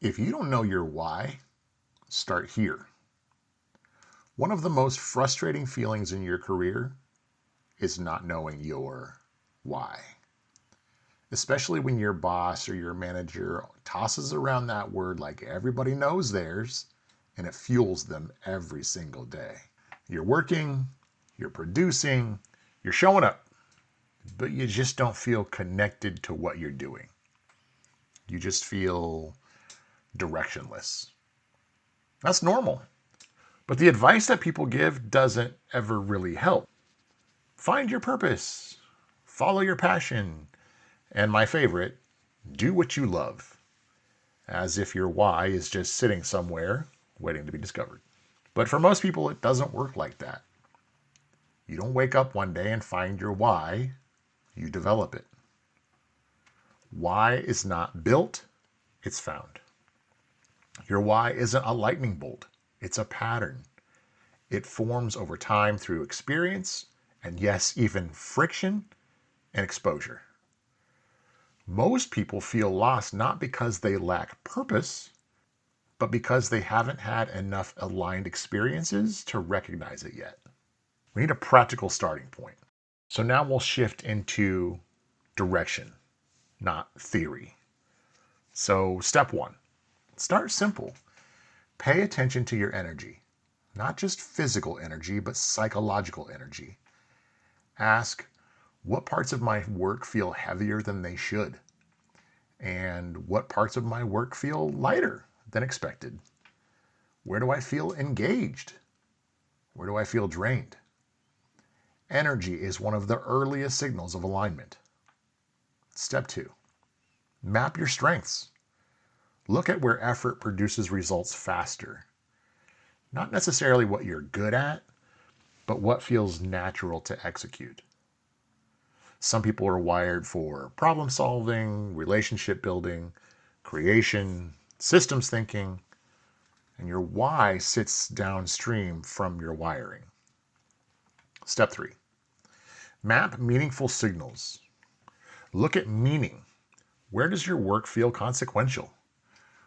If you don't know your why, start here. One of the most frustrating feelings in your career is not knowing your why. Especially when your boss or your manager tosses around that word like everybody knows theirs, and it fuels them every single day. You're working, you're producing, you're showing up, but you just don't feel connected to what you're doing. You just feel directionless. That's normal. But the advice that people give doesn't ever really help. Find your purpose, follow your passion, and my favorite, do what you love, as if your why is just sitting somewhere waiting to be discovered. But for most people, it doesn't work like that. You don't wake up one day and find your why, you develop it. Why is not built, it's found. Your why isn't a lightning bolt, it's a pattern. It forms over time through experience, and yes, even friction and exposure. Most people feel lost not because they lack purpose, but because they haven't had enough aligned experiences to recognize it yet. We need a practical starting point. So now we'll shift into direction, not theory. So, step one, start simple. Pay attention to your energy, not just physical energy, but psychological energy. Ask, what parts of my work feel heavier than they should? And what parts of my work feel lighter than expected? Where do I feel engaged? Where do I feel drained? Energy is one of the earliest signals of alignment. Step two, map your strengths. Look at where effort produces results faster. Not necessarily what you're good at, but what feels natural to execute. Some people are wired for problem solving, relationship building, creation, systems thinking, and your why sits downstream from your wiring. Step three, map meaningful signals. Look at meaning. Where does your work feel consequential?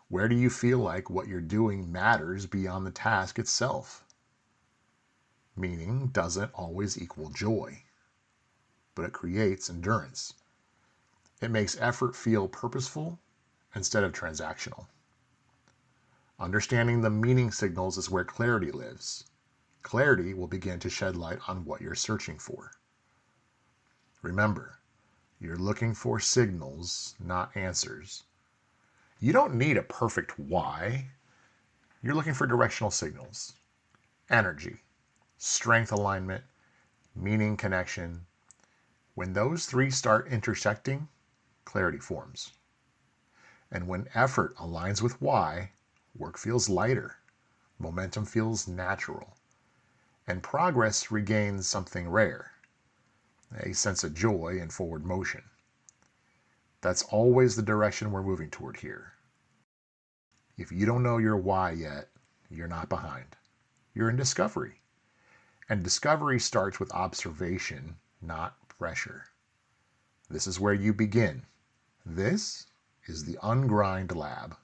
Where do you feel like what you're doing matters beyond the task itself? Meaning doesn't always equal joy, but it creates endurance. It makes effort feel purposeful instead of transactional. Understanding the meaning signals is where clarity lives. Clarity will begin to shed light on what you're searching for. Remember, you're looking for signals, not answers. You don't need a perfect why. You're looking for directional signals. Energy, strength alignment, meaning connection. When those three start intersecting, clarity forms. And when effort aligns with why, work feels lighter, momentum feels natural, and progress regains something rare, a sense of joy and forward motion. That's always the direction we're moving toward here. If you don't know your why yet, you're not behind. You're in discovery. And discovery starts with observation, not pressure. This is where you begin. This is the Ungrind Lab.